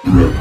Hey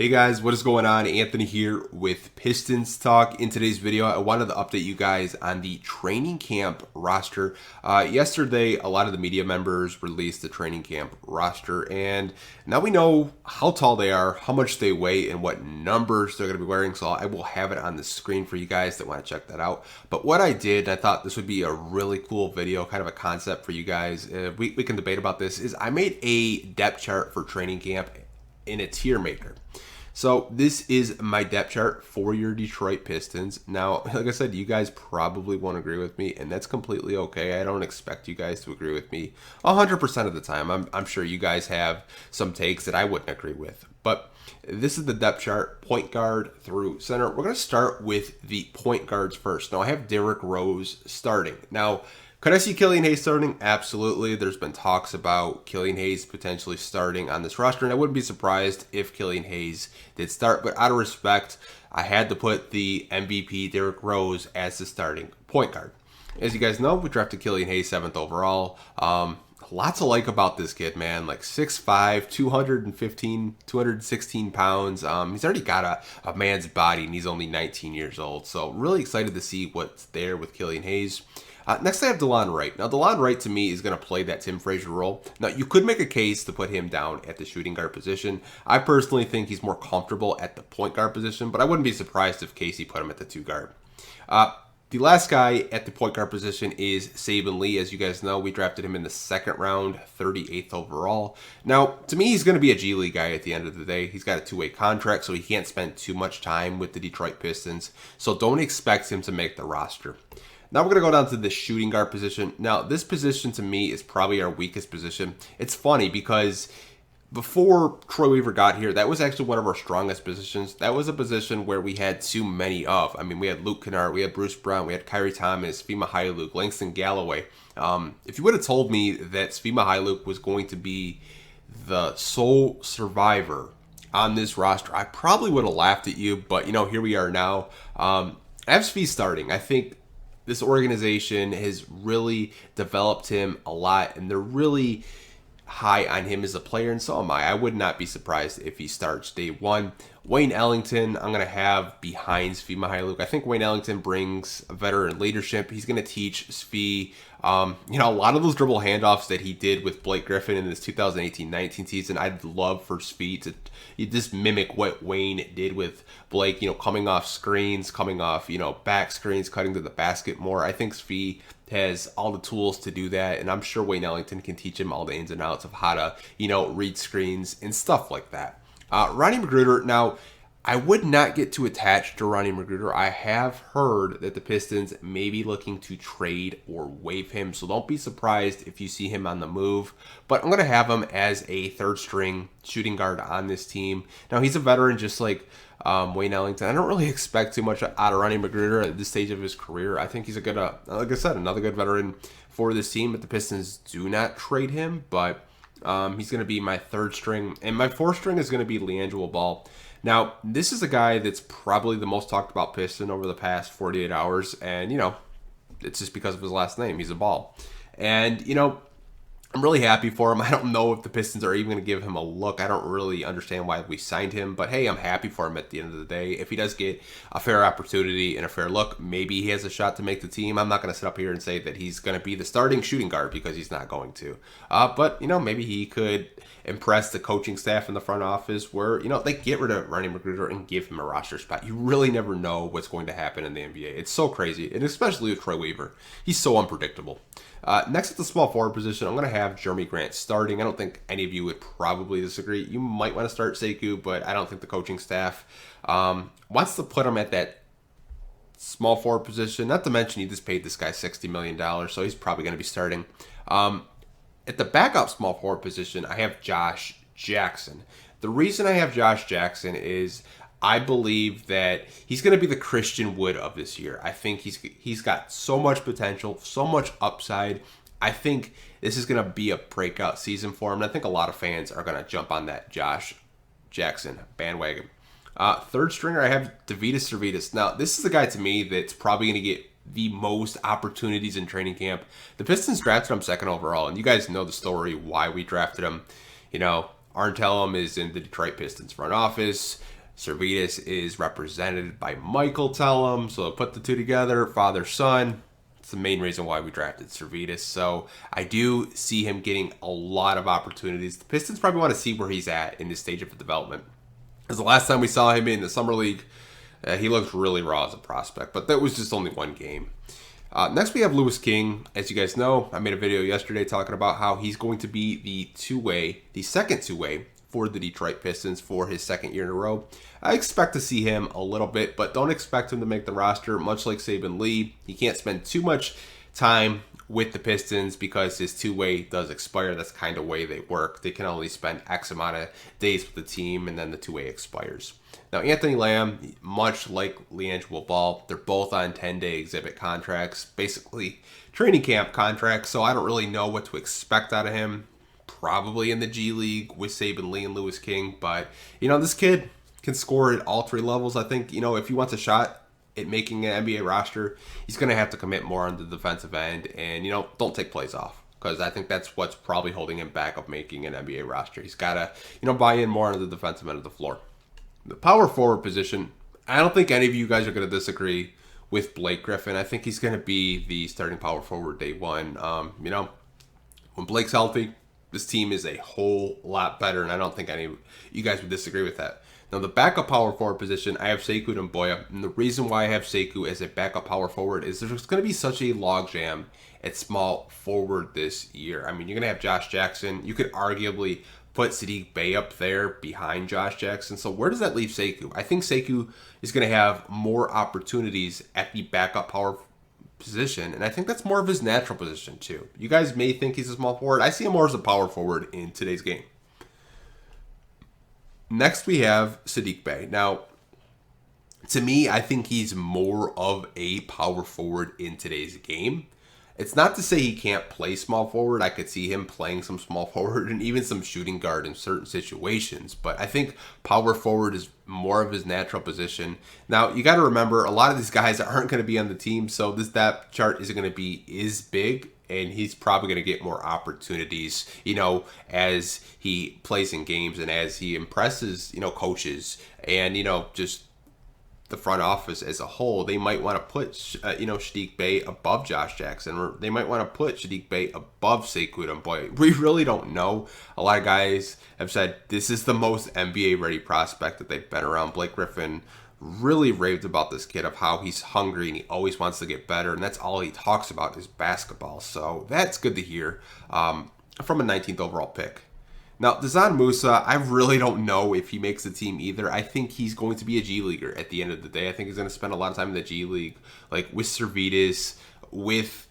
guys, what is going on? Anthony here with Pistons Talk. In today's video, I wanted to update you guys on the training camp roster. Yesterday, a lot of the media members released the training camp roster, and now we know how tall they are, how much they weigh, and what numbers they're going to be wearing, so I will have it on the screen for you guys that want to check that out. But what I did, I thought this would be a really cool video, kind of a concept for you guys. We can debate about this, is I made a depth chart for training camp in a tier maker. So this is my depth chart for your Detroit Pistons. Now, like I said, you guys probably won't agree with me, and that's completely okay. I don't expect you guys to agree with me 100% of the time. I'm sure you guys have some takes that I wouldn't agree with. But this is the depth chart, point guard through center. We're going to start with the point guards first. Now, I have Derrick Rose starting. Now, could I see Killian Hayes starting? Absolutely. There's been talks about Killian Hayes potentially starting on this roster, and I wouldn't be surprised if Killian Hayes did start. But out of respect, I had to put the MVP Derrick Rose as the starting point guard. As you guys know, we drafted Killian Hayes 7th overall. Lots to like about this kid, man. Like 6'5", 216 pounds. He's already got a man's body, and he's only 19 years old. So really excited to see what's there with Killian Hayes. Next, I have DeLon Wright. Now, DeLon Wright, to me, is going to play that Tim Frazier role. Now, you could make a case to put him down at the shooting guard position. I personally think he's more comfortable at the point guard position, but I wouldn't be surprised if Casey put him at the 2 guard. The last guy at the point guard position is Saben Lee. As you guys know, we drafted him in the 2nd round, 38th overall. Now, to me, he's going to be a G League guy at the end of the day. He's got a 2-way contract, so he can't spend too much time with the Detroit Pistons. So don't expect him to make the roster. Now we're going to go down to the shooting guard position. Now, this position to me is probably our weakest position. It's funny because before Troy Weaver got here, that was actually one of our strongest positions. That was a position where we had too many of. I mean, we had Luke Kennard, we had Bruce Brown, we had Kyrie Thomas, Svi Mykhailiuk, Langston Galloway. If you would have told me that Svi Mykhailiuk was going to be the sole survivor on this roster, I probably would have laughed at you. But, you know, here we are now. I have Svi starting. I think this organization has really developed him a lot, and they're really high on him as a player, and so am I. I would not be surprised if he starts day one. Wayne Ellington, I'm going to have behind Svi Mykhailiuk. I think Wayne Ellington brings a veteran leadership. He's going to teach Svi, a lot of those dribble handoffs that he did with Blake Griffin in this 2018-19 season. I'd love for Svi to just mimic what Wayne did with Blake, coming off screens, coming off, back screens, cutting to the basket more. I think Svi has all the tools to do that, and I'm sure Wayne Ellington can teach him all the ins and outs of how to, read screens and stuff like that. Ronnie Magruder, now, I would not get too attached to Ronnie Magruder. I have heard that the Pistons may be looking to trade or waive him, so don't be surprised if you see him on the move. But I'm going to have him as a 3rd-string shooting guard on this team. Now, he's a veteran just like Wayne Ellington. I don't really expect too much out of Ronnie Magruder at this stage of his career. I think he's a good, like I said, another good veteran for this team. But the Pistons do not trade him, but he's going to be my 3rd string. And my 4th string is going to be LiAngelo Ball. Now, this is a guy that's probably the most talked about Piston over the past 48 hours. And, it's just because of his last name. He's a Ball. And, I'm really happy for him. I don't know if the Pistons are even going to give him a look. I don't really understand why we signed him. But, hey, I'm happy for him at the end of the day. If he does get a fair opportunity and a fair look, maybe he has a shot to make the team. I'm not going to sit up here and say that he's going to be the starting shooting guard because he's not going to. But, maybe he could impress the coaching staff in the front office where, they get rid of Ronnie Magruder and give him a roster spot. You really never know what's going to happen in the NBA. It's so crazy, and especially with Troy Weaver. He's so unpredictable. Next at the small forward position, I'm going to have Jeremy Grant starting. I don't think any of you would probably disagree. You might want to start Sekou, but I don't think the coaching staff wants to put him at that small forward position. Not to mention, you just paid this guy $60 million, so he's probably going to be starting. At the backup small forward position, I have Josh Jackson. The reason I have Josh Jackson is I believe that he's going to be the Christian Wood of this year. I think he's got so much potential, so much upside. I think this is going to be a breakout season for him. And I think a lot of fans are going to jump on that Josh Jackson bandwagon. Third stringer, I have Davidas Servitas. Now, this is the guy to me that's probably going to get the most opportunities in training camp. The Pistons drafted him second overall, and you guys know the story why we drafted him. You know, Arn Tellem is in the Detroit Pistons front office. Servitas is represented by Michael Tellem. So put the two together, father, son. It's the main reason why we drafted Servitas. So I do see him getting a lot of opportunities. The Pistons probably want to see where he's at in this stage of development. Because the last time we saw him in the Summer League, he looked really raw as a prospect. But that was just only one game. Next, we have Louis King. As you guys know, I made a video yesterday talking about how he's going to be the second two-way for the Detroit Pistons for his second year in a row. I expect to see him a little bit, but don't expect him to make the roster. Much like Saben Lee, he can't spend too much time with the Pistons because his two-way does expire. That's kind of way they work. They can only spend X amount of days with the team, and then the two-way expires. Now, Anthony Lamb, much like LiAngelo Ball, they're both on 10-day exhibit contracts, basically training camp contracts, so I don't really know what to expect out of him. Probably in the G League with Saben Lee and Louis King, but, this kid can score at all three levels. I think, if he wants a shot at making an NBA roster, he's going to have to commit more on the defensive end and, don't take plays off, because I think that's what's probably holding him back of making an NBA roster. He's got to, buy in more on the defensive end of the floor. The power forward position, I don't think any of you guys are going to disagree with Blake Griffin. I think he's going to be the starting power forward day one. When Blake's healthy, this team is a whole lot better, and I don't think any of you guys would disagree with that. Now, the backup power forward position, I have Sekou Doumbouya, and the reason why I have Sekou as a backup power forward is there's going to be such a logjam at small forward this year. I mean, you're going to have Josh Jackson. You could arguably put Saddiq Bey up there behind Josh Jackson. So where does that leave Sekou? I think Sekou is going to have more opportunities at the backup power position, and I think that's more of his natural position too. You guys may think he's a small forward. I see him more as a power forward in today's game. Next, we have Saddiq Bey. Now, to me, I think he's more of a power forward in today's game. It's not to say he can't play small forward. I could see him playing some small forward and even some shooting guard in certain situations. But I think power forward is more of his natural position. Now, you got to remember, a lot of these guys aren't going to be on the team, so this depth chart isn't going to be as big, and he's probably going to get more opportunities, as he plays in games and as he impresses, coaches and, just the front office as a whole. They might want to put, Saddiq Bey above Josh Jackson, or they might want to put Saddiq Bey above Sekou Doumbouya. We really don't know. A lot of guys have said this is the most NBA-ready prospect that they've been around. Blake Griffin really raved about this kid, of how he's hungry and he always wants to get better, and that's all he talks about is basketball. So that's good to hear from a 19th overall pick. Now, Dazan Musa, I really don't know if he makes the team either. I think he's going to be a G Leaguer at the end of the day. I think he's going to spend a lot of time in the G League, like with Servitas, with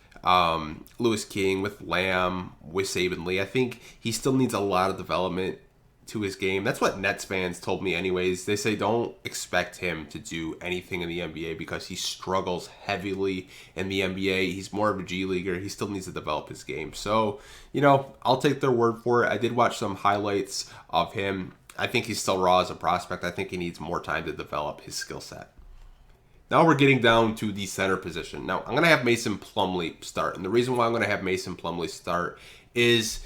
Louis King, with Lamb, with Saben Lee. I think he still needs a lot of development to his game. That's what Nets fans told me anyways. They say don't expect him to do anything in the NBA because he struggles heavily in the NBA. He's more of a G Leaguer. He still needs to develop his game. So, I'll take their word for it. I did watch some highlights of him. I think he's still raw as a prospect. I think he needs more time to develop his skill set. Now we're getting down to the center position. Now, I'm going to have Mason Plumlee start. And the reason why I'm going to have Mason Plumlee start is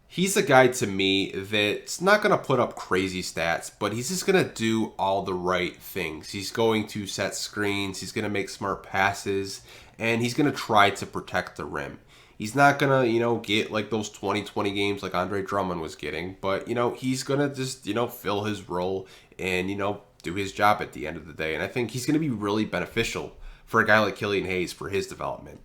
he's a guy to me that's not going to put up crazy stats, but he's just going to do all the right things. He's going to set screens, he's going to make smart passes, and he's going to try to protect the rim. He's not going to, get like those 20-20 games like Andre Drummond was getting, but, he's going to just, fill his role and, do his job at the end of the day. And I think he's going to be really beneficial for a guy like Killian Hayes for his development.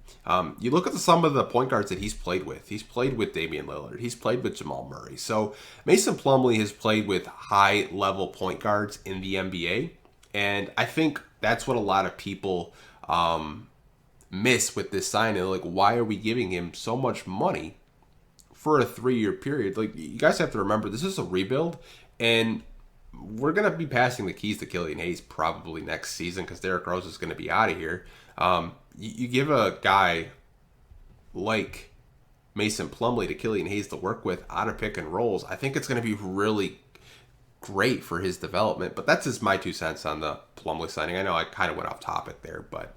You look at some of the point guards that he's played with. He's played with Damian Lillard. He's played with Jamal Murray. So Mason Plumlee has played with high-level point guards in the NBA. And I think that's what a lot of people miss with this signing. Like, why are we giving him so much money for a 3-year period? Like, you guys have to remember, this is a rebuild. And we're going to be passing the keys to Killian Hayes probably next season because Derrick Rose is going to be out of here. You give a guy like Mason Plumlee to Killian Hayes to work with out of pick and rolls, I think it's going to be really great for his development. But that's just my 2 cents on the Plumlee signing. I know I kind of went off topic there, but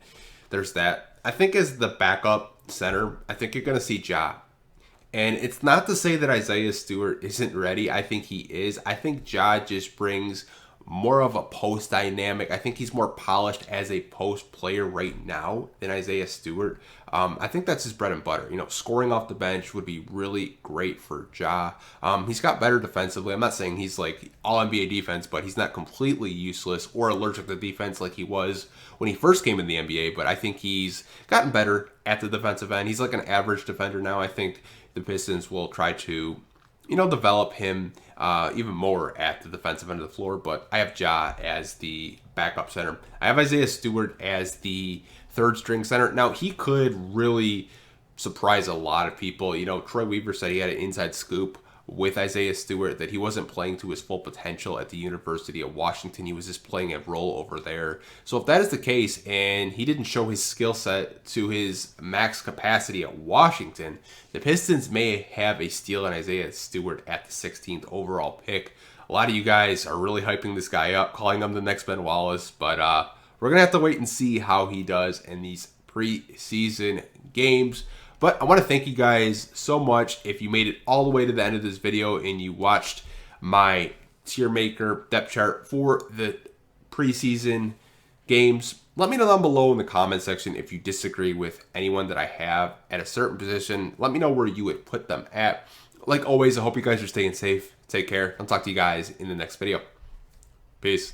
there's that. I think as the backup center, I think you're going to see Ja. And it's not to say that Isaiah Stewart isn't ready. I think he is. I think Ja just brings more of a post dynamic. I think he's more polished as a post player right now than Isaiah Stewart. I think that's his bread and butter. You know, scoring off the bench would be really great for Ja. He's got better defensively. I'm not saying he's like all NBA defense, but he's not completely useless or allergic to defense like he was when he first came in the NBA. But I think he's gotten better at the defensive end. He's like an average defender now. I think the Pistons will try to, you know, develop him even more at the defensive end of the floor. But I have Ja as the backup center. I have Isaiah Stewart as the third string center. Now, he could really surprise a lot of people. You know, Troy Weaver said he had an inside scoop with Isaiah Stewart that he wasn't playing to his full potential at the University of Washington. He was just playing a role over there. So if that is the case and he didn't show his skill set to his max capacity at Washington, the Pistons may have a steal in Isaiah Stewart at the 16th overall pick. A lot of you guys are really hyping this guy up, calling him the next Ben Wallace, but we're going to have to wait and see how he does in these preseason games. But I want to thank you guys so much. If you made it all the way to the end of this video and you watched my tier maker depth chart for the preseason games, let me know down below in the comment section if you disagree with anyone that I have at a certain position. Let me know where you would put them at. Like always, I hope you guys are staying safe. Take care. I'll talk to you guys in the next video. Peace.